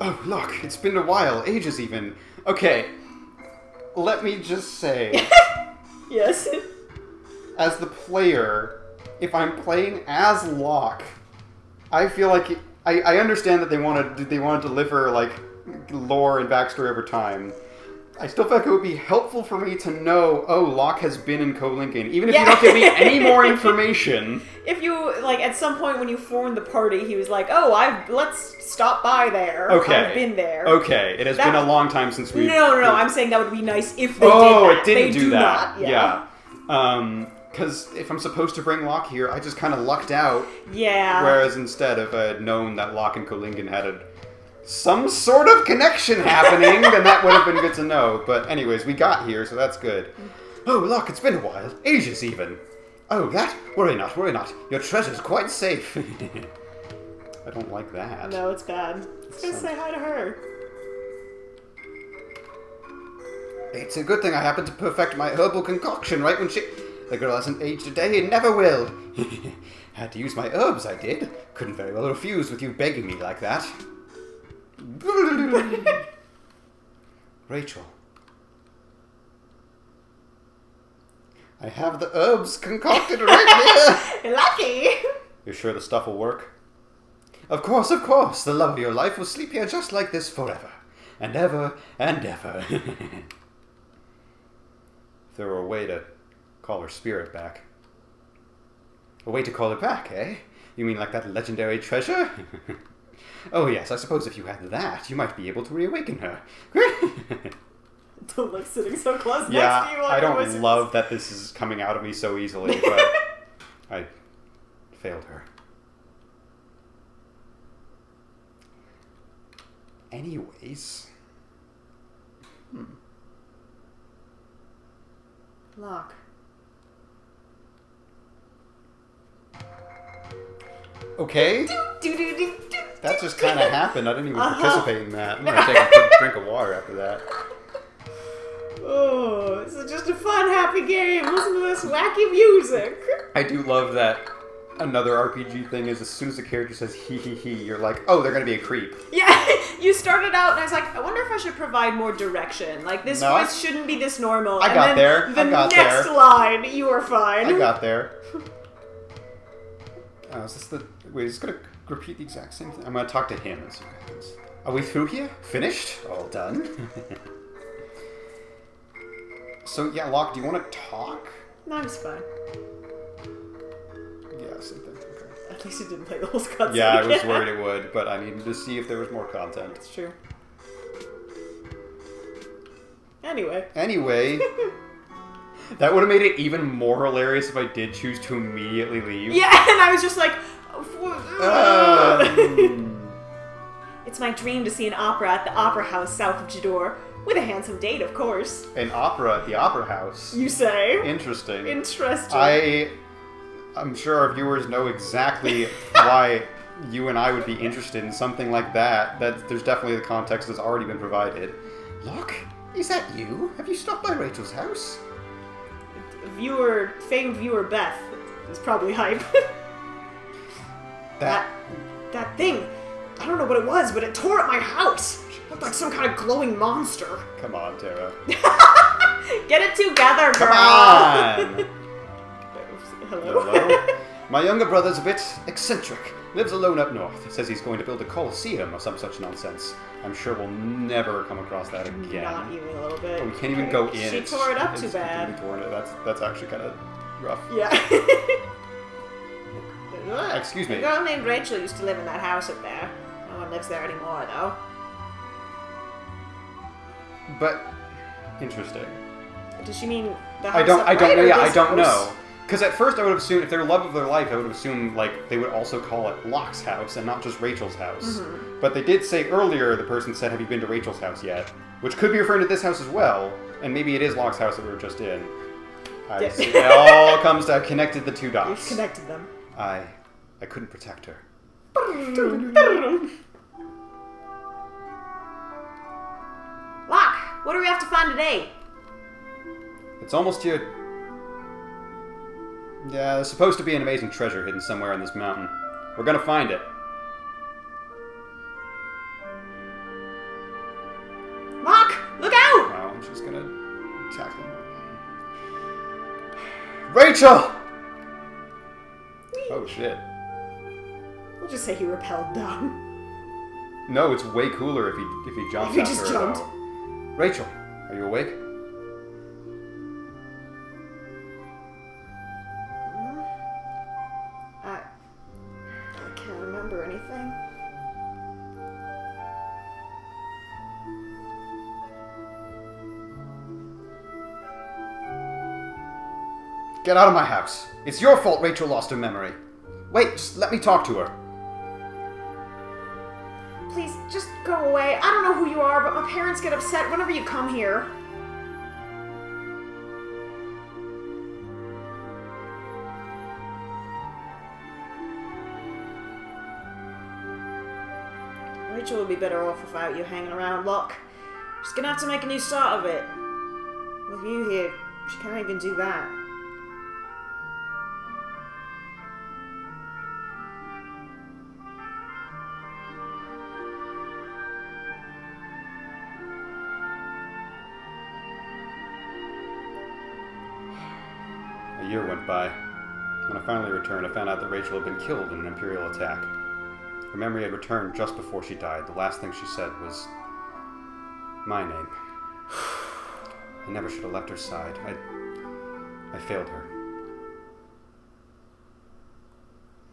Oh, Locke, it's been a while, ages even. Okay, let me just say... Yes? As the player, if I'm playing as Locke, I feel like... I understand that they want to deliver, like, lore and backstory over time. I still feel like it would be helpful for me to know, oh, Locke has been in Kolinken, even if you don't give me any more information. If you, like, at some point when you formed the party, he was like, oh, let's stop by there. Okay. I've been there. Okay, it has been a long time since we... No, I'm saying that would be nice if they did that. Oh, it didn't do Not, that. yeah. Because if I'm supposed to bring Locke here, I just kind of lucked out. Yeah. Whereas instead, if I had known that Locke and Kolinken had some sort of connection happening, then that would have been good to know. But anyways, we got here, so that's good. Oh, Locke, it's been a while. Ages even. Oh, that? Worry not, worry not. Your treasure's quite safe. I don't like that. No, it's bad. Let's go say hi to her. It's a good thing I happened to perfect my herbal concoction right when she... The girl hasn't aged a day and never will. Had to use my herbs, I did. Couldn't very well refuse with you begging me like that. Rachel. I have the herbs concocted right here. Lucky. You're sure the stuff will work? Of course, of course. The love of your life will sleep here just like this forever. And ever and ever. If there were a way to call her spirit back. A way to call her back, eh? You mean like that legendary treasure? Oh yes, I suppose if you had that, you might be able to reawaken her. Don't like sitting so close next to you. Yeah, I don't love that this is coming out of me so easily, but I failed her. Anyways. Locke. Okay. That just kind of happened. I didn't even participate in that. I'm gonna take a quick drink of water after that. Oh, this is just a fun, happy game. Listen to this wacky music. I do love that another RPG thing is as soon as the character says hee hee hee, you're like, oh, they're gonna be a creep. Yeah, you started out and I was like, I wonder if I should provide more direction. Like, this voice shouldn't be this normal. I got there. The next line, you were fine. I got there. Is this the... Wait, is this gonna repeat the exact same thing? I'm gonna talk to him and see what happens. Are we through here? Finished? All done? So, yeah, Locke, do you want to talk? No, it's fine. Yeah, same thing. Okay. At least it didn't play the whole cutscene. Yeah, I was worried it would, but I needed to see if there was more content. It's true. Anyway. That would have made it even more hilarious if I did choose to immediately leave. Yeah, and I was just like... It's my dream to see an opera at the Opera House south of Jador. With a handsome date, of course. An opera at the Opera House. You say? Interesting. Interesting. I'm sure our viewers know exactly why you and I would be interested in something like that. There's definitely the context that's already been provided. Locke, is that you? Have you stopped by Rachel's house? Famed viewer Beth is probably hype. That thing, I don't know what it was, but it tore up my house. It looked like some kind of glowing monster. Come on, Terra. Get it together, girl. Come on. Hello? My younger brother's a bit eccentric. Lives alone up north. Says he's going to build a coliseum or some such nonsense. I'm sure we'll never come across that again. Not even a little bit. Oh, we can't even go in. She tore it up too bad. That's actually kind of rough. Yeah. Excuse me. A girl named Rachel used to live in that house up there. No one lives there anymore, though. But interesting. Does she mean the house? I don't know. Yeah, I don't know. Because at first I would have assumed, if they were love of their life, I would have assumed, like, they would also call it Locke's house and not just Rachel's house. Mm-hmm. But they did say earlier, the person said, have you been to Rachel's house yet? Which could be referring to this house as well. And maybe it is Locke's house that we were just in. I see. It all comes to, I've connected the two dots. You've connected them. I couldn't protect her. Locke, what do we have to find today? It's almost here. Yeah, there's supposed to be an amazing treasure hidden somewhere on this mountain. We're gonna find it. I'm just gonna tackle her. Rachel! Whee! Oh shit. We'll just say he repelled down. No, it's way cooler if he jumps If he after just her, jumped. though. Rachel, are you awake? I can't remember anything. Get out of my house. It's your fault Rachel lost her memory. Wait, just let me talk to her. Please, just go away. I don't know who you are, but my parents get upset whenever you come here. Rachel would be better off without you hanging around, Locke. She's gonna have to make a new start of it. With you here, she can't even do that. A year went by. When I finally returned, I found out that Rachel had been killed in an Imperial attack. Her memory had returned just before she died. The last thing she said was my name. I never should have left her side. I failed her.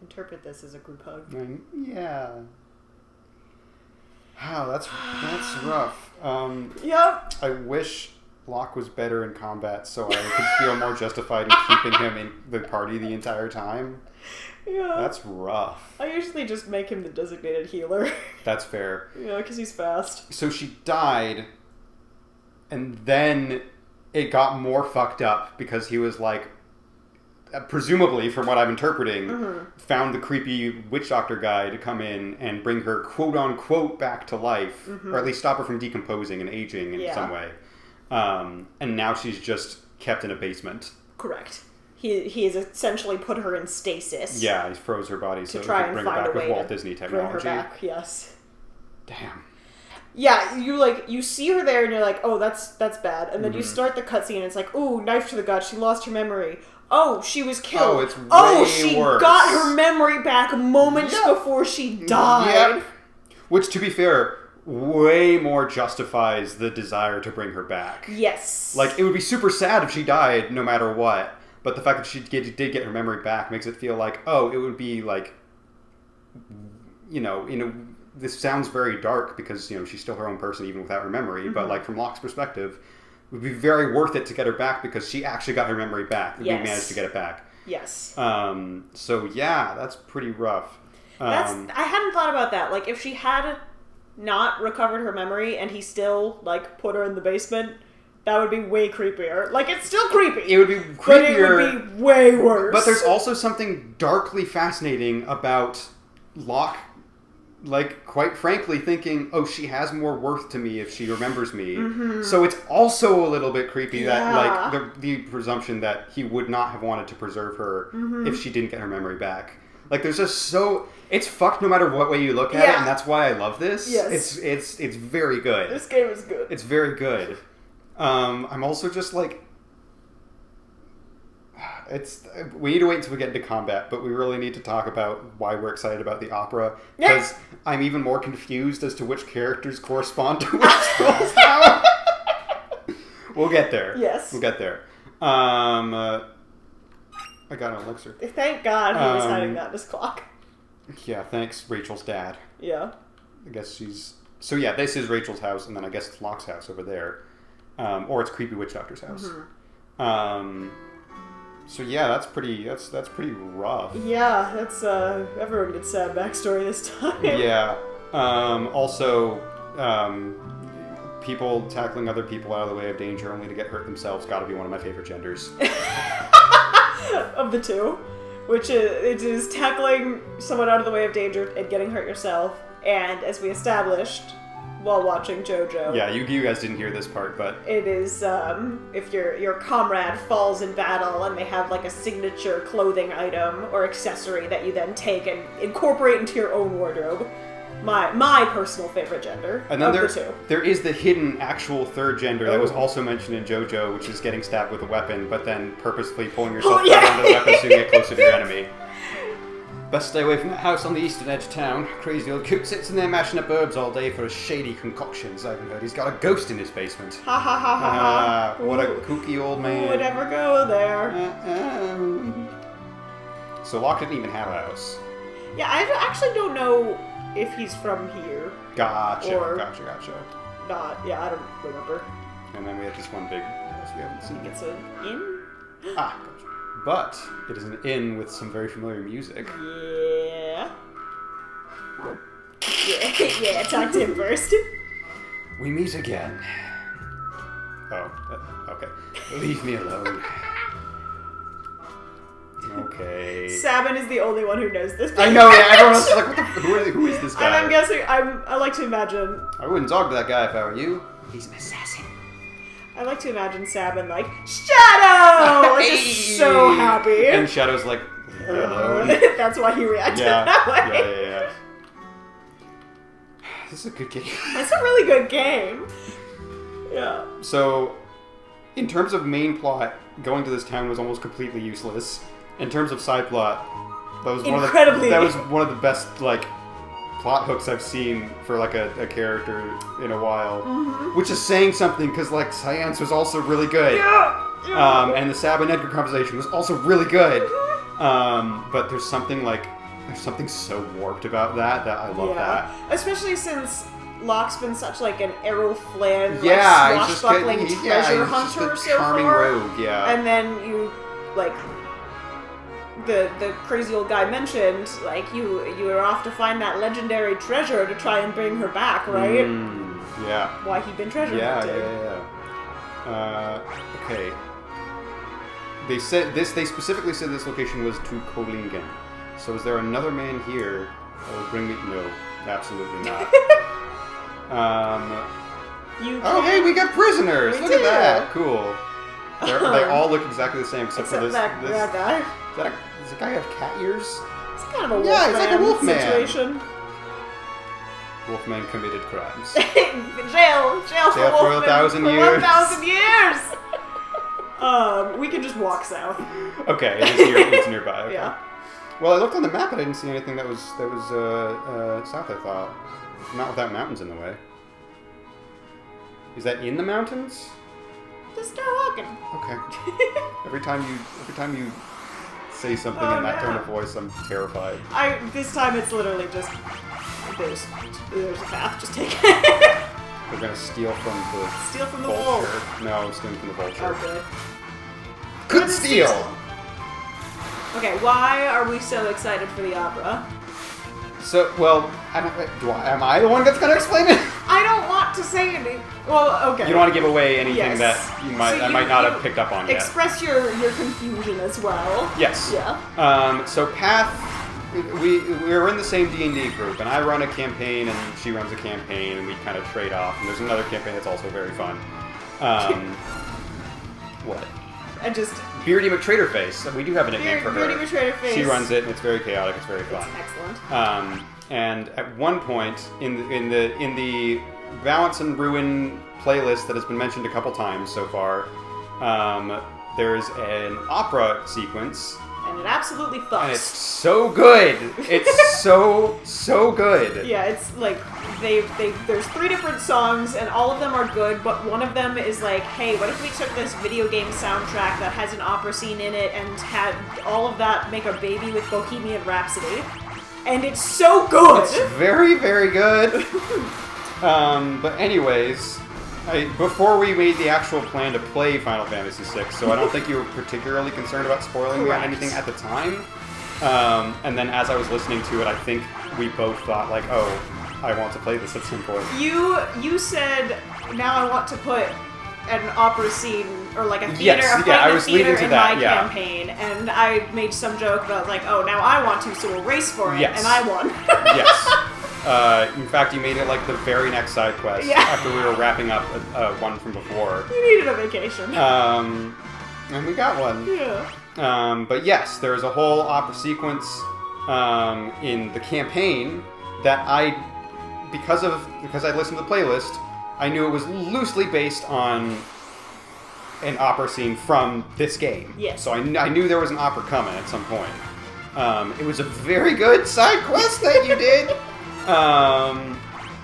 Interpret this as a group hug. Yeah. Wow, that's rough. Yep. I wish Locke was better in combat so I could feel more justified in keeping him in the party the entire time. Yeah. That's rough. I usually just make him the designated healer. That's fair. Yeah, because he's fast. So she died, and then it got more fucked up because he was like, presumably, from what I'm interpreting, found the creepy witch doctor guy to come in and bring her quote-unquote back to life, or at least stop her from decomposing and aging in some way. And now she's just kept in a basement. Correct. He has essentially put her in stasis. Yeah, he's froze her body so he try could and bring her find back a with way Walt to Disney bring technology. her back, yes. Damn. Yeah, you see her there and you're like, oh, that's bad. And then you start the cutscene and it's like, ooh, knife to the gut, she lost her memory. Oh, she was killed. Oh, it's way she worse. got her memory back moments before she died. Yep. Which, to be fair, way more justifies the desire to bring her back. Yes. Like, it would be super sad if she died no matter what, but the fact that she did get her memory back makes it feel like, oh, it would be like, this sounds very dark because, she's still her own person even without her memory, but like from Locke's perspective, it would be very worth it to get her back because she actually got her memory back and we managed to get it back. Yes. So yeah, that's pretty rough. I hadn't thought about that. Like, if she had not recovered her memory and he still, like, put her in the basement, that would be way creepier. Like, it's still creepy. It would be creepier. But it would be way worse. But there's also something darkly fascinating about Locke, like, quite frankly, thinking, oh, she has more worth to me if she remembers me. Mm-hmm. So it's also a little bit creepy that, like, the presumption that he would not have wanted to preserve her if she didn't get her memory back. Like, there's just it's fucked no matter what way you look at it, and that's why I love this. Yes. It's very good. This game is good. It's very good. I'm also just like, we need to wait until we get into combat, but we really need to talk about why we're excited about the opera, because I'm even more confused as to which characters correspond to which roles now. We'll get there. Yes. We'll get there. I got an elixir. Thank God he was hiding that in his clock. Yeah, thanks, Rachel's dad. Yeah. I guess she's... So yeah, this is Rachel's house, and then I guess it's Locke's house over there. Or it's Creepy Witch Doctor's house. So yeah, that's pretty rough. Yeah, that's everyone gets sad backstory this time. Yeah. Also, people tackling other people out of the way of danger only to get hurt themselves gotta be one of my favorite genders. Of the two. Which is tackling someone out of the way of danger and getting hurt yourself. And as we established while watching JoJo. Yeah, you guys didn't hear this part, but it is if your comrade falls in battle and they have like a signature clothing item or accessory that you then take and incorporate into your own wardrobe. my personal favorite gender And then of the two. there is the hidden actual third gender that was also mentioned in JoJo, which is getting stabbed with a weapon, but then purposefully pulling yourself down onto the weapon so you get closer to your enemy. Best stay away from that house on the eastern edge of town. Crazy old coot sits in there mashing up herbs all day for his shady concoctions. I haven't heard he's got a ghost in his basement. Ha ha ha ha ha. What a kooky old man. Who would ever go there? So Locke didn't even have a house. Yeah, I actually don't know if he's from here. Gotcha. Not. Yeah, I don't remember. And then we have this one big house we haven't seen. I think it's an inn? Gotcha. But it is an inn with some very familiar music. Yeah. Yeah, talk to him first. We meet again. Oh, okay. Leave me alone. Okay. Sabin is the only one who knows this. I know, yeah, everyone else is like, who is this guy? And I'm guessing, I like to imagine... I wouldn't talk to that guy if I were you. He's an assassin. I like to imagine Sabin like, Shadow! Like, just so happy. And Shadow's like, leave me alone. That's why he reacted that way. Yeah. This is a good game. It's a really good game. Yeah. So, in terms of main plot, going to this town was almost completely useless. In terms of side plot, that was one of the best, like, plot hooks I've seen for, like, a character in a while. Mm-hmm. Which is saying something, because, like, Science was also really good. Yeah! And the Sabin Edgar conversation was also really good. But there's something so warped about that I love that. Especially since Locke's been such like an Errol Flynn, swashbuckling treasure hunter so far. Rogue, yeah. And then you like the crazy old guy mentioned, like you were off to find that legendary treasure to try and bring her back, right? Yeah. Why he'd been treasure hunting. Yeah. Okay. They specifically said this location was to Kolingen. So is there another man here that will bring me? No, absolutely not. Hey, we got prisoners! Look at that! Cool. They all look exactly the same except for this that guy. Does the guy have cat ears? It's kind of a wolfman it's like a wolfman situation. Wolfman committed crimes. Jail for 1,000 years. 1,000 years! We can just walk south. Okay, it's nearby. Okay. Yeah. Well, I looked on the map and I didn't see anything that was south, I thought. Not without mountains in the way. Is that in the mountains? Just start walking. Okay. Every time you say something in that tone of voice, I'm terrified. This time it's literally just there's a path, just take it. We're gonna steal from the vulture. Wolf. No, stealing from the vulture. Oh, good. Good steal! Okay, why are we so excited for the opera? So, well, am I the one that's gonna explain it? I don't want to say anything. Well, okay. You don't want to give away anything that I might not have picked up on yet. Express your confusion as well. Yes. Yeah. So Path, we're in the same D&D group, and I run a campaign, and she runs a campaign, and we kind of trade off. And there's another campaign that's also very fun. What? Beardy McTraderface. We do have a nickname for her. Beardy McTraderface. She runs it, and it's very chaotic. It's very fun. It's excellent. And at one point in the Valance and Ruin playlist that has been mentioned a couple times so far, there's an opera sequence. And it absolutely fucks. And it's so good. It's so good. Yeah, it's like there's 3 different songs and all of them are good, but one of them is like, hey, what if we took this video game soundtrack that has an opera scene in it and had all of that make a baby with Bohemian Rhapsody? And it's so good. It's very, very good. But anyways, before we made the actual plan to play Final Fantasy VI, so I don't think you were particularly concerned about spoiling me on anything at the time. And then as I was listening to it, I think we both thought, like, oh, I want to play this at some point. You said, now I want to put an opera scene, or like a theater, in my campaign, and I made some joke about, like, oh, now I want to, so we'll race for it, and I won. Yes. In fact, you made it like the very next side quest after we were wrapping up one from before. You needed a vacation. And we got one. Yeah. But yes, there is a whole opera sequence in the campaign that I because I listened to the playlist, I knew it was loosely based on an opera scene from this game. Yes. So I knew there was an opera coming at some point. It was a very good side quest that you did.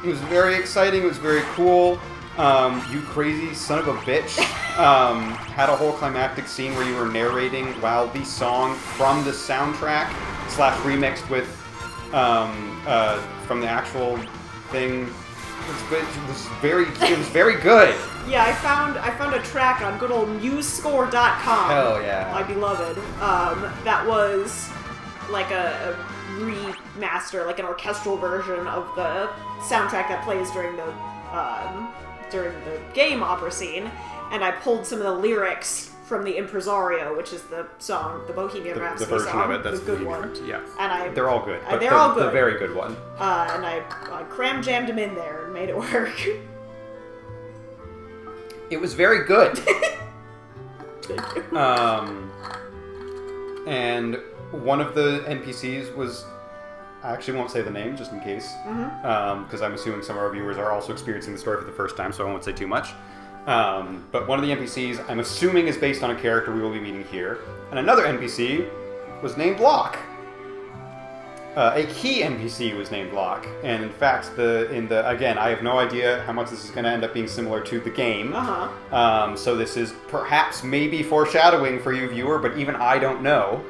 It was very exciting. It was very cool. You crazy son of a bitch. Had a whole climactic scene where you were narrating while the song from the soundtrack / remixed with from the actual thing. It was very good. Yeah, I found a track on good old musescore.com. Hell yeah. My beloved. That was like a remaster, like an orchestral version of the soundtrack that plays during the game opera scene, and I pulled some of the lyrics from the Impresario, which is the song, the Bohemian Rhapsody the version song, of it, that's the good one. Yeah, and they're all good. But they're all good. The very good one. And I cram jammed them in there and made it work. It was very good. And one of the NPCs was, I actually won't say the name just in case, because I'm assuming some of our viewers are also experiencing the story for the first time, so I won't say too much. But one of the NPCs, I'm assuming, is based on a character we will be meeting here, and another NPC was named Locke. A key NPC was named Locke, and in fact, again, I have no idea how much this is going to end up being similar to the game. So this is perhaps maybe foreshadowing for you, viewer, but even I don't know.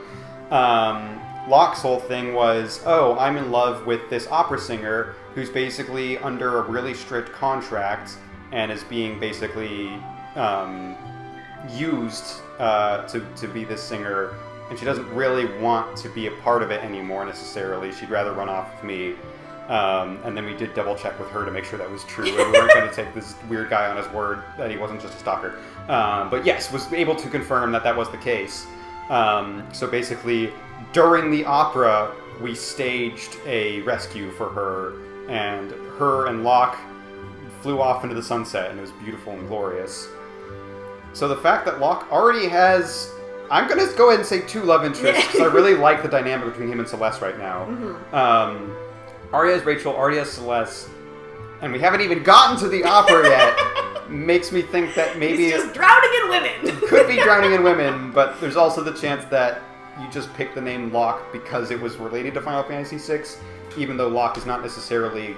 Locke's whole thing was, oh, I'm in love with this opera singer who's basically under a really strict contract and is being basically used to be this singer, and she doesn't really want to be a part of it anymore necessarily. She'd rather run off with me. And then we did double check with her to make sure that was true, and we weren't going to take this weird guy on his word that he wasn't just a stalker. But yes, was able to confirm that was the case. So basically, during the opera, we staged a rescue for her and Locke flew off into the sunset, and it was beautiful and glorious. So the fact that Locke already has, I'm going to go ahead and say 2 love interests, because I really like the dynamic between him and Celes right now. Arya is Rachel, Arya is Celes, and we haven't even gotten to the opera yet. Makes me think that maybe he's just drowning in women. Could be drowning in women, but there's also the chance that you just picked the name Locke because it was related to Final Fantasy VI, even though Locke is not necessarily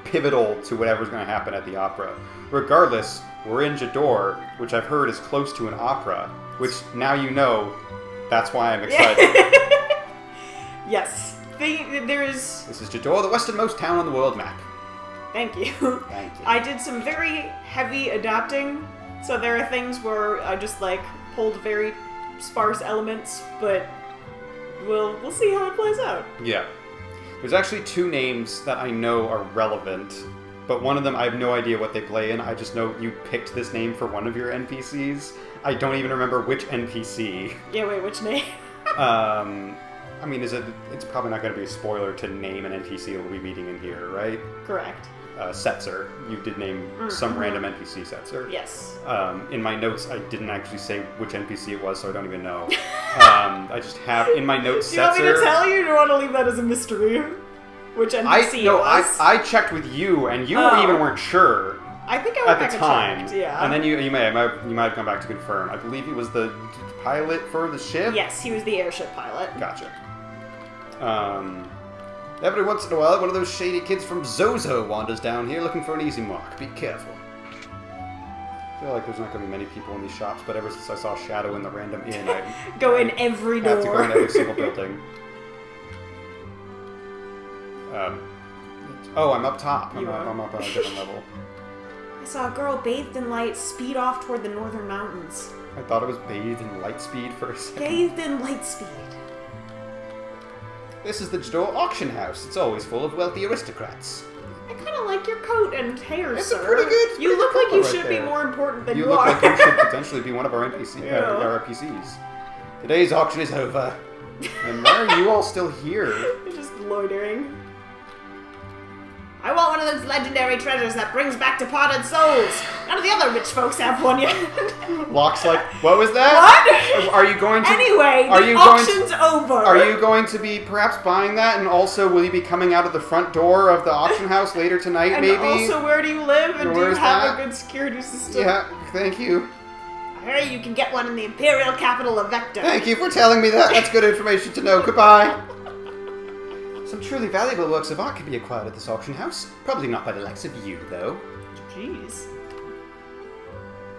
pivotal to whatever's going to happen at the opera. Regardless, we're in Jador, which I've heard is close to an opera, which now you know, that's why I'm excited. Yes. This is Jador, the westernmost town on the world map. Thank you. Thank you. I did some very heavy adapting, so there are things where I just pulled very sparse elements, but we'll see how it plays out. Yeah. There's actually 2 names that I know are relevant, but one of them I have no idea what they play in. I just know you picked this name for one of your NPCs. I don't even remember which NPC. Yeah, wait, which name? I mean, it's probably not going to be a spoiler to name an NPC we'll be meeting in here, right? Correct. Setzer. You did name some random NPC Setzer. Yes. In my notes, I didn't actually say which NPC it was, so I don't even know. I just have in my notes Setzer. Do you want me to tell you, or do you want to leave that as a mystery? Which NPC it was? I checked with you, and you even weren't sure. I think I went at the time. Checked, yeah. And then you might have come back to confirm. I believe he was the pilot for the ship? Yes, he was the airship pilot. Gotcha. Every once in a while, one of those shady kids from Zozo wanders down here looking for an easy mark. Be careful. I feel like there's not going to be many people in these shops, but ever since I saw Shadow in the random inn, I go in every door. have to go in every single building. I'm up top. I'm up on a different level. I saw a girl bathed in light speed off toward the northern mountains. I thought it was bathed in light speed for a second. Bathed in light speed. This is the Jador auction house. It's always full of wealthy aristocrats. I kind of like your coat and hair, it's sir. A pretty good. You look like you right should there. be more important than you you look are. like you should potentially be one of our NPCs. Today's auction is over. And why are you all still here? You're just loitering. I want one of those legendary treasures that brings back departed souls. None of the other rich folks have one yet. Locke's like, what was that? What? Are you going to... Anyway, are the you auction's over. Are you going to be perhaps buying that? And also, will you be coming out of the front door of the auction house later tonight, and maybe? also, where do you live? And do you Where's have that? a good security system? Yeah, thank you. I heard you can get one in the imperial capital of Vector. Thank you for telling me that. That's good information to know. Goodbye. Some truly valuable works of art can be acquired at this auction house. Probably not by the likes of you, though. Jeez.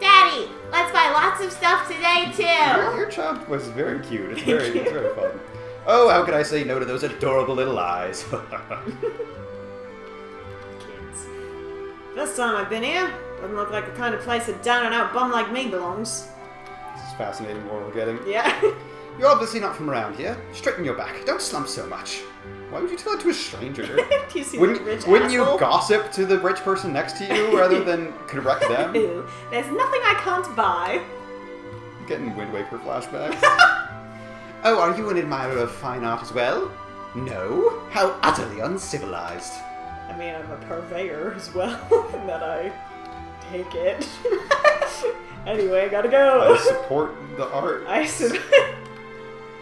Daddy, let's buy lots of stuff today, too. Your child was very cute. It's very fun. Oh, how could I say no to those adorable little eyes? Kids. First time I've been here. Doesn't look like the kind of place a down-and-out bum like me belongs. This is fascinating more we're getting. Yeah. You're obviously not from around here. Straighten your back. Don't slump so much. Why would you tell it to a stranger? Do you see Wouldn't the rich you asshole? gossip to the rich person next to you rather than correct them? Ew. There's nothing I can't buy. Getting Wind Waker flashbacks. Oh, are you an admirer of fine art as well? No? How utterly uncivilized. I mean, I'm a purveyor as well, in that I take it. Anyway, gotta go. I support the art. I said...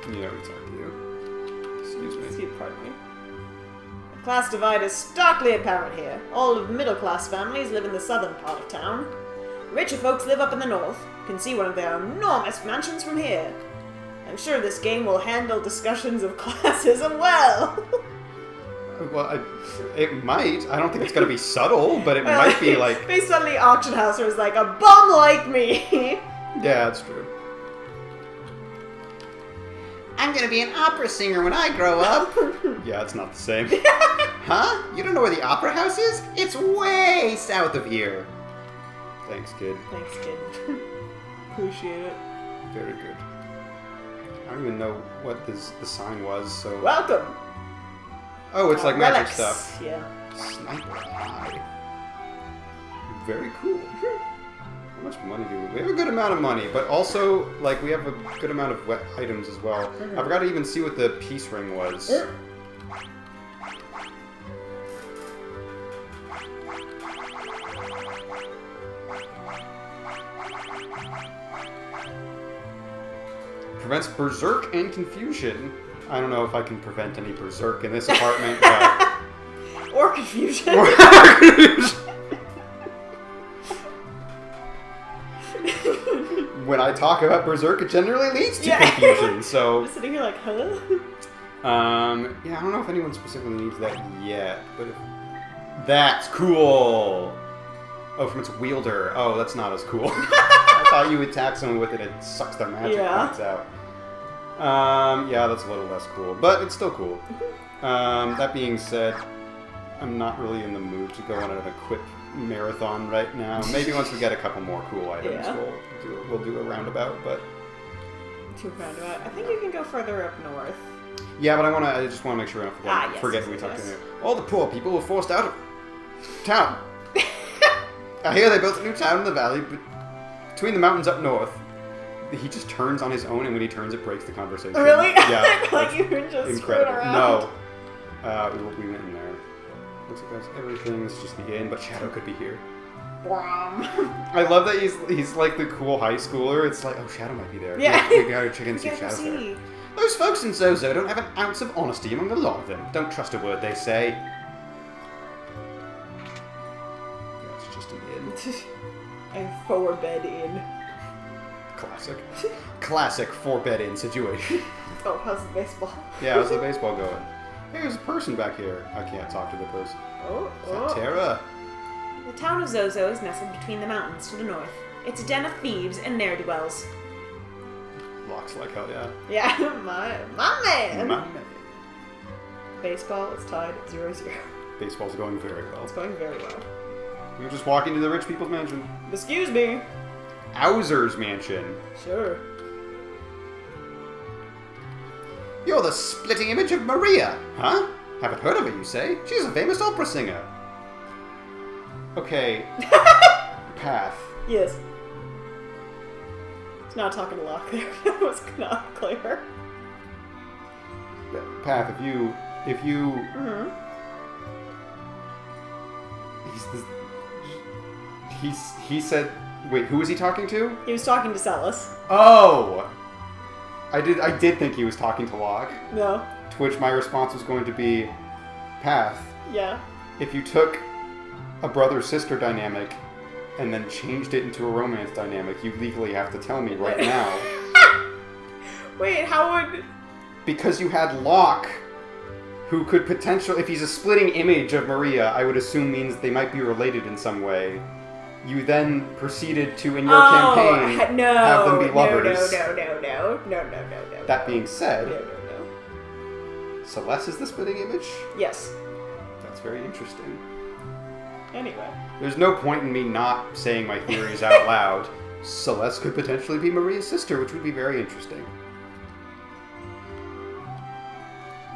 You know, it's on you. Excuse me. Excuse pardon me. The class divide is starkly apparent here. All of middle-class families live in the southern part of town. Richer folks live up in the north. You can see one of their enormous mansions from here. I'm sure this game will handle discussions of classism well. Well, it might. I don't think it's going to be subtle, but it might be like... Based on the auction house, where it's like, a bum like me! Yeah, that's true. I'm going to be an opera singer when I grow up. Yeah, it's not the same. Huh? You don't know where the opera house is? It's way south of here. Thanks, kid. Thanks, kid. Appreciate it. Very good. I don't even know what the sign was, so... Welcome! Oh, it's like magic relics. stuff. Yeah. Sniper eye. Very cool. How much money do we? We have a good amount of money, but also, like, we have a good amount of wet items as well. I forgot to even see what the peace ring was. Prevents berserk and confusion. I don't know if I can prevent any berserk in this apartment, but... Or confusion. When I talk about berserk, it generally leads to confusion, so... I'm sitting here like, huh? Yeah, I don't know if anyone specifically needs that yet, but if... That's cool! Oh, from its wielder. Oh, that's not as cool. I thought you attack someone with it, it sucks their magic points out. Yeah, that's a little less cool, but it's still cool. That being said, I'm not really in the mood to go on an equip marathon right now. Maybe once we get a couple more cool items, we'll do a roundabout, but... Roundabout. I think you can go further up north. Yeah, but I just want to make sure I don't forget who we talked to. All the poor people were forced out of town. I hear they built a new town in the valley, but between the mountains up north. He just turns on his own, and when he turns, it breaks the conversation. Really? Yeah. Like you were just incredible. screwing around. No. We went in there. Looks like that's everything. This is just the inn, but Shadow could be here. I love that he's like the cool high schooler. It's like, oh, Shadow might be there. Yeah. We gotta check and see if Shadow's there. Those folks in Zozo don't have an ounce of honesty among a lot of them. Don't trust a word they say. That's just an inn. A 4-bed inn. Classic 4-bed inn situation. Oh, how's the baseball? Yeah, how's the baseball going? Hey, there's a person back here. I can't talk to the person. Is that Terra? The town of Zozo is nestled between the mountains to the north. It's a den of thieves and ne'er-do-wells. Locke's like, hell yeah. Yeah, my man! My man. Baseball is tied at 0-0. Baseball's going very well. It's going very well. We're just walking to the rich people's mansion. Excuse me. Owzer's mansion. Sure. You're the splitting image of Maria, huh? Haven't heard of her, you say? She's a famous opera singer. Okay. Path. Yes. It's not talking to Locke there. That was not clear. Path, if you... He said... Wait, who was he talking to? He was talking to Celes. Oh! I did think he was talking to Locke. No. To which my response was going to be... Path. Yeah. If you took a brother-sister dynamic and then changed it into a romance dynamic, you legally have to tell me right now. Wait, how would... Because you had Locke, who could potentially... If he's a splitting image of Maria, I would assume means they might be related in some way. You then proceeded to, in your campaign, have them be lovers. No. That being said, No. Celes is the splitting image? Yes. That's very interesting. Anyway. There's no point in me not saying my theories out loud. Celes could potentially be Maria's sister, which would be very interesting.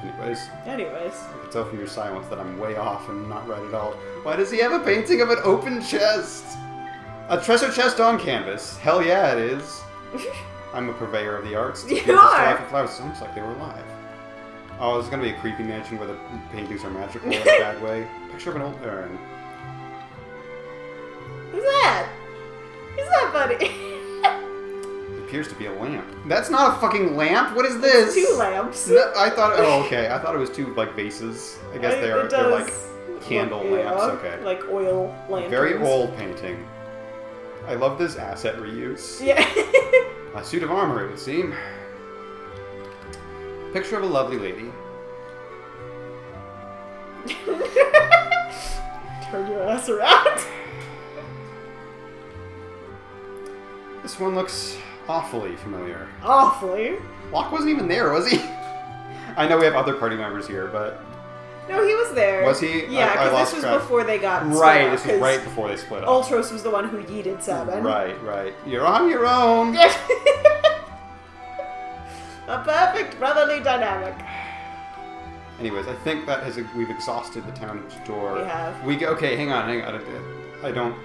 Anyways. I can tell from your silence that I'm way off and not right at all. Why does he have a painting of an open chest? A treasure chest on canvas. Hell yeah, it is. I'm a purveyor of the arts. You are! Flowers. It looks like they were alive. Oh, this is going to be a creepy mansion where the paintings are magical in a bad way. Picture of an old urn. Who's that? Who's that, buddy? It appears to be a lamp. That's not a fucking lamp! What is this? It's 2 lamps. No, I thought... Oh, okay. I thought it was 2, like, vases. I guess they're like candle lamps. Okay. Like oil lanterns. Very old painting. I love this asset reuse. Yeah. A suit of armor, it would seem. Picture of a lovely lady. Turn your ass around. This one looks awfully familiar. Awfully? Locke wasn't even there, was he? I know we have other party members here, but... No, he was there. Was he? Yeah, I because this was before they got split Right, up, this was right before they split up. Ultros was the one who yeeted Sabin. Right. You're on your own! A perfect brotherly dynamic. Anyways, I think that we've exhausted the town door. We have. Okay, hang on. I don't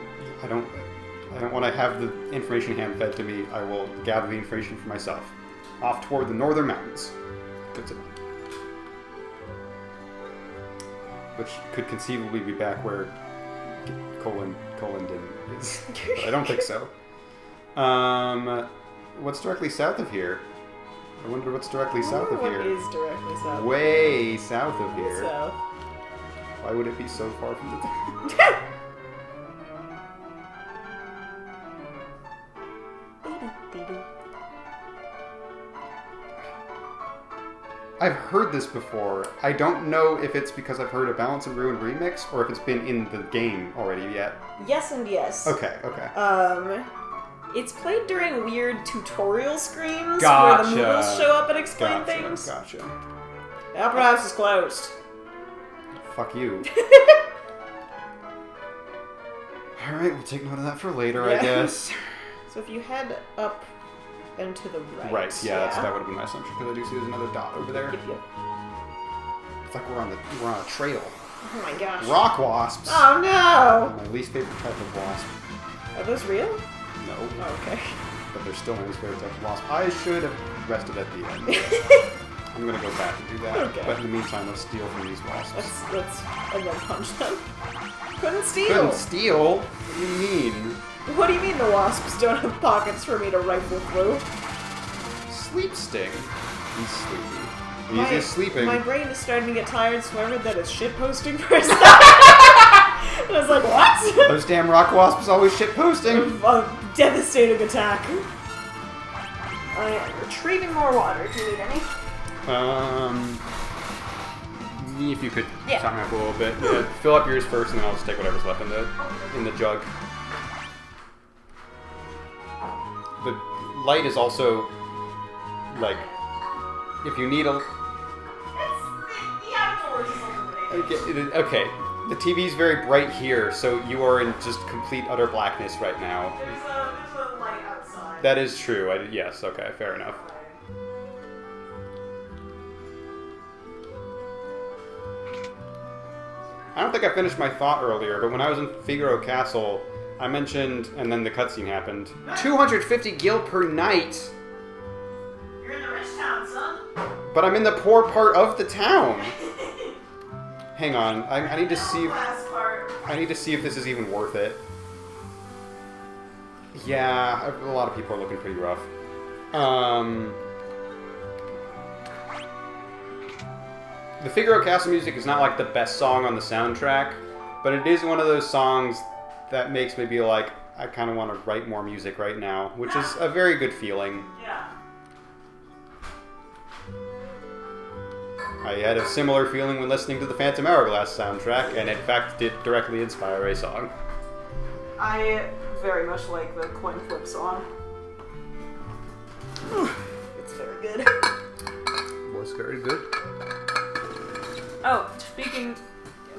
want to have the information hand-fed to me. I will gather the information for myself. Off toward the northern mountains. That's it. Which could conceivably be back where Colin is. But I don't think so. What's directly south of here? I wonder what's directly south of here. What is directly south? Way south of here. South. Why would it be so far from the town? I've heard this before. I don't know if it's because I've heard a Balance and Ruin remix or if it's been in the game already yet. Yes and yes. Okay. It's played during weird tutorial screens Gotcha. where the Moodles show up and explain things. Gotcha. The Opera House is closed. Fuck you. Alright, we'll take note of that for later, Yeah. I guess. So if you head up and to the right. Right, yeah. That would have been my assumption because I do see there's another dot over there. Yep. It's like we're on a trail. Oh my gosh. Rock wasps. Oh no! My least favorite type of wasp. Are those real? No. Oh, okay. But they're still my least favorite type of wasp. I should have rested at the end. I'm gonna go back and do that. Okay. But in the meantime, let's steal from these wasps. Let's and then punch them. Couldn't steal. Couldn't steal? What do you mean? What do you mean the wasps don't have pockets for me to rifle through? Sleep sting. He's sleepy. He's just sleeping. My brain is starting to get tired, so I read that as shitposting for a second. I was like, what? Those damn rock wasps always shitposting. A devastating attack. I am retrieving more water. Do you need any? If you could time up a little bit. Yeah, fill up yours first, and then I'll just take whatever's left in the jug. The light is also like if you need a. The outdoors is illuminated. Okay, the TV's very bright here, so you are in just complete utter blackness right now. There's a light outside. That is true. Yes. Okay. Fair enough. I don't think I finished my thought earlier, but when I was in Figaro Castle, I mentioned, and then the cutscene happened, 250 gil per night! You're in the rich town, son. But I'm in the poor part of the town! Hang on, I need to see... Last part. I need to see if this is even worth it. Yeah, a lot of people are looking pretty rough. The Figaro Castle music is not like the best song on the soundtrack, but it is one of those songs that makes me be like, I kind of want to write more music right now, which is a very good feeling. Yeah. I had a similar feeling when listening to the Phantom Hourglass soundtrack, and in fact did directly inspire a song. I very much like the coin flip song. It's very good. Was very good. Oh, speaking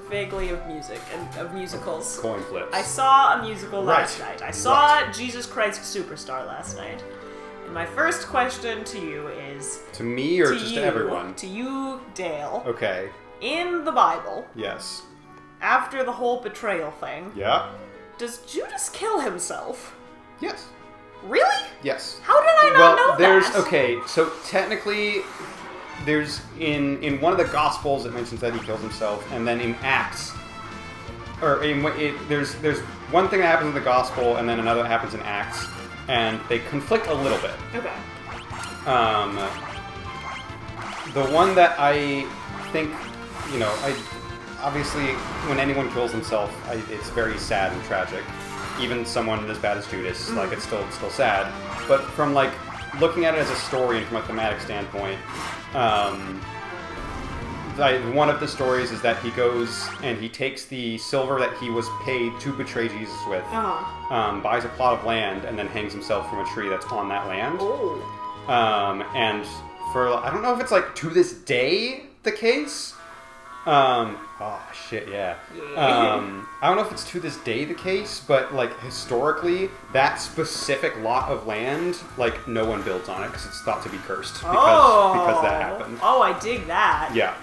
vaguely of music and of musicals. Coin flips. I saw a musical last Right. night. I saw Jesus Christ Superstar last night. And my first question to you is... To me or to just you, to everyone? To you, Dale. Okay. In the Bible, Yes. after the whole betrayal thing, Yeah? does Judas kill himself? Yes. Really? Yes. How did I not know there's that? okay. So technically, there's in one of the Gospels it mentions that he kills himself, and then in Acts, or there's one thing that happens in the Gospel, and then another that happens in Acts, and they conflict a little bit. Okay. The one that I think, obviously when anyone kills himself, it's very sad and tragic. Even someone as bad as Judas, like it's still sad. But from like looking at it as a story and from a thematic standpoint, one of the stories is that he goes and he takes the silver that he was paid to betray Jesus with, buys a plot of land, and then hangs himself from a tree that's on that land. Oh. And for, I don't know if it's like to this day the case. Oh shit, yeah. I don't know if it's to this day the case, but like historically, that specific lot of land, like no one builds on it because it's thought to be cursed because that happened. Oh, I dig that. Yeah.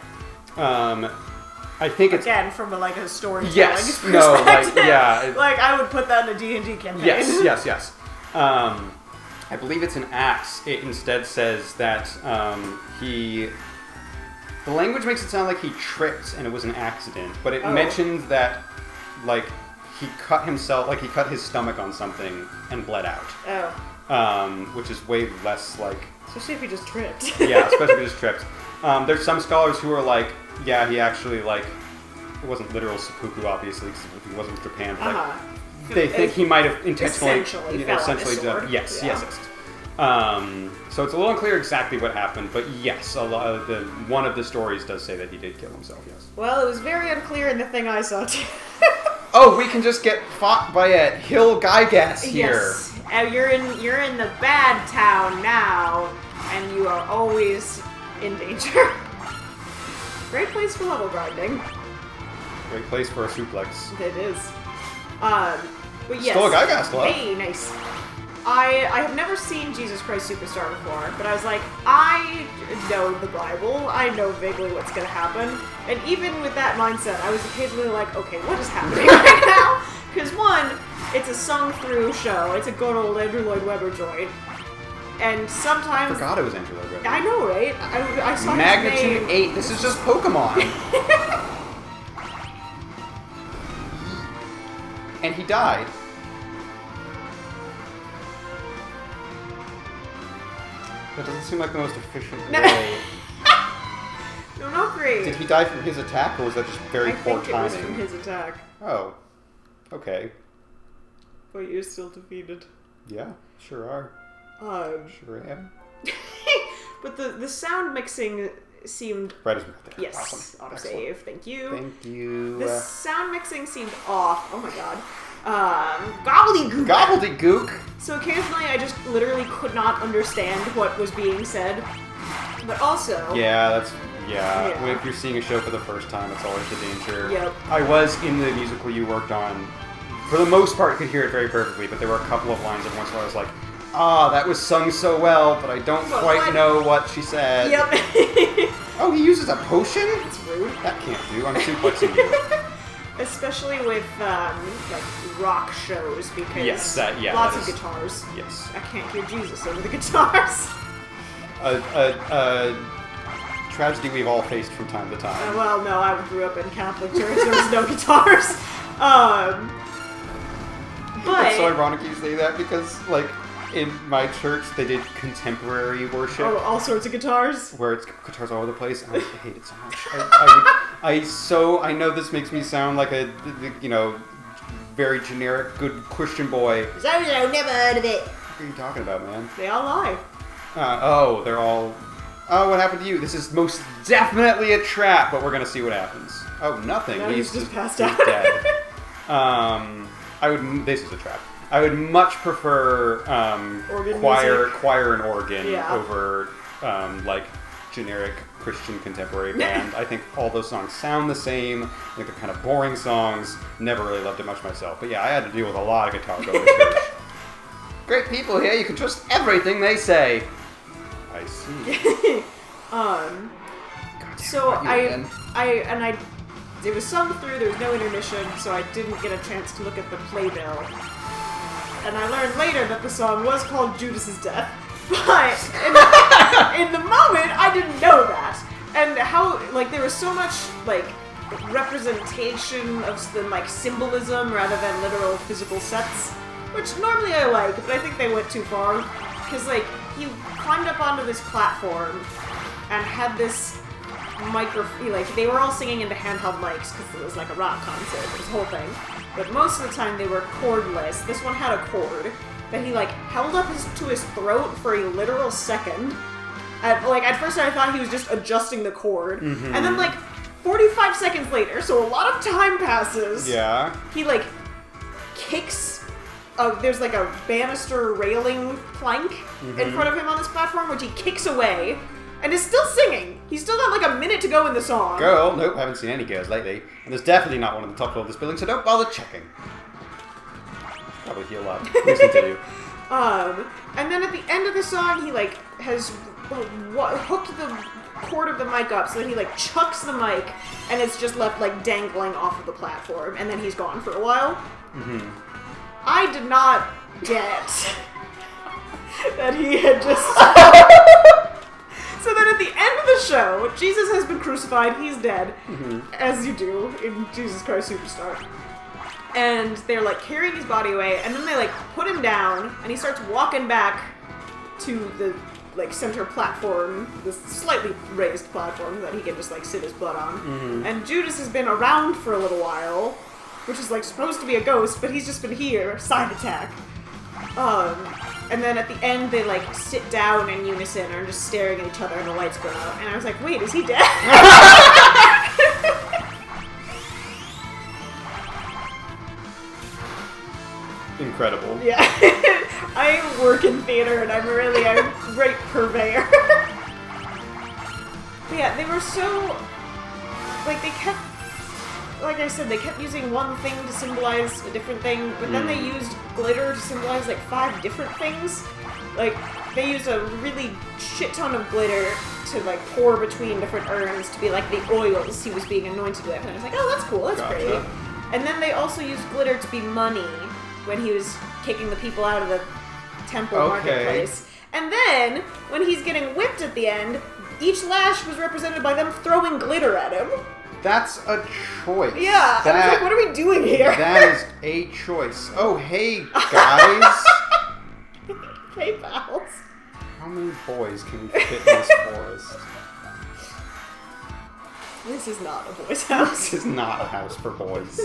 I think it's again from a storytelling yes, perspective. no, like yeah, like I would put that in a D&D campaign. Yes. I believe it's in Acts. It instead says that the language makes it sound like he tripped and it was an accident, but it mentions that, like, he cut himself, like he cut his stomach on something and bled out. Oh. Which is way less like... Especially if he just tripped. Yeah, especially if he just tripped. There's some scholars who are like, yeah, he actually, like, it wasn't literal seppuku, obviously, because he wasn't from Japan, but like, they think he might have intentionally... Essentially fell on his sword. Yes. So it's a little unclear exactly what happened, but yes, one of the stories does say that he did kill himself, yes. Well, it was very unclear in the thing I saw too. Oh, we can just get fought by a hill Gygax here. Yes. You're in the bad town now, and you are always in danger. Great place for level grinding. Great place for a suplex. It is. But yes. Still a Gygax club. Hey, nice. I have never seen Jesus Christ Superstar before, but I was like, I know the Bible, I know vaguely what's gonna happen, and even with that mindset, I was occasionally like, okay, what is happening right now? Because one, it's a sung-through show, it's a good old Andrew Lloyd Webber joint, and sometimes... I forgot it was Andrew Lloyd Webber. I know, right? I saw Magnitude his name. 8, this is just Pokemon! And he died. That doesn't seem like the most efficient way. No, not great. Did he die from his attack, or was that just very poor timing? I think it was from his attack. Oh. Okay. But you're still defeated. Yeah, sure are. Sure am. But the sound mixing seemed... Right as we got there. Yes, Awesome. autosave. Excellent. Thank you. Thank you. The sound mixing seemed off. Oh my god. Gobbledygook. Gobbledygook? So occasionally I just literally could not understand what was being said. But also... Yeah, if you're seeing a show for the first time, it's always the danger. Yep. I was in the musical you worked on. For the most part, I could hear it very perfectly, but there were a couple of lines every once in a while I was like, that was sung so well, but I don't quite know what she said. Yep. Oh, he uses a potion? It's rude. That can't do. I'm suplexing you. Especially with, like, rock shows, because lots of guitars. Yes. I can't hear Jesus over the guitars. Tragedy we've all faced from time to time. Well, no, I grew up in Catholic church. There was no guitars. But It's so ironic you say that because, like, in my church, they did contemporary worship. oh, all sorts of guitars. Where it's guitars all over the place, and I hate it so much. I know this makes me sound like a, very generic, good Christian boy. Zozo, never heard of it. What are you talking about, man? They all lie. They're all... Oh, what happened to you? This is most definitely a trap, but we're gonna see what happens. Oh, nothing. No, he's just passed he's out. dead. This is a trap. I would much prefer Organ choir and organ Yeah. over like generic Christian contemporary band. I think all those songs sound the same. I think they're kind of boring songs. Never really loved it much myself. But yeah, I had to deal with a lot of guitar going to church. Great people here. You can trust everything they say. I see. So again. it was sung through, there was no intermission, so I didn't get a chance to look at the playbill. And I learned later that the song was called Judas's Death, but in the moment, I didn't know that. And how, like, there was so much, like, representation of the, like, symbolism rather than literal physical sets, which normally I like, but I think they went too far. Because, like, he climbed up onto this platform and had this microphone, like, they were all singing into handheld mics because it was like a rock concert, this whole thing. But most of the time they were cordless. This one had a cord that he, like, held up to his throat for a literal second. At first I thought he was just adjusting the cord. Mm-hmm. And then, like, 45 seconds later, so a lot of time passes. Yeah. He, like, kicks... there's like a banister railing plank in front of him on this platform, which he kicks away, and is still singing. He's still got like a minute to go in the song. Girl? Nope, haven't seen any girls lately. And there's definitely not one on the top floor of this building, so don't bother checking. Probably heal up. Please continue. And then at the end of the song, he like has hooked the cord of the mic up so that he like chucks the mic, and it's just left like dangling off of the platform, and then he's gone for a while. I did not get that he had just... So then at the end of the show, Jesus has been crucified, he's dead, as you do in Jesus Christ Superstar. And they're like carrying his body away, and then they like put him down, and he starts walking back to the like center platform, this slightly raised platform that he can just like sit his butt on. And Judas has been around for a little while, which is like supposed to be a ghost, but he's just been here, side attack. And then at the end they like sit down in unison and are just staring at each other and the lights go out. And I was like, wait, is he dead? Incredible. Yeah. I work in theater and I'm really a great purveyor. But yeah, they were so... Like, they kept... Like I said, they kept using one thing to symbolize a different thing, but then they used glitter to symbolize like 5 different things. Like, they used a really shit ton of glitter to like pour between different urns to be like the oils he was being anointed with. And I was like, oh, that's cool, that's Gotcha. pretty. And then they also used glitter to be money when he was kicking the people out of the temple marketplace. And then, when he's getting whipped at the end, each lash was represented by them throwing glitter at him. That's a choice. Yeah, I was like, what are we doing here? That is a choice. Oh, hey, guys. Hey, pals. How many boys can we fit in this forest? This is not a boy's house. This is not a house for boys.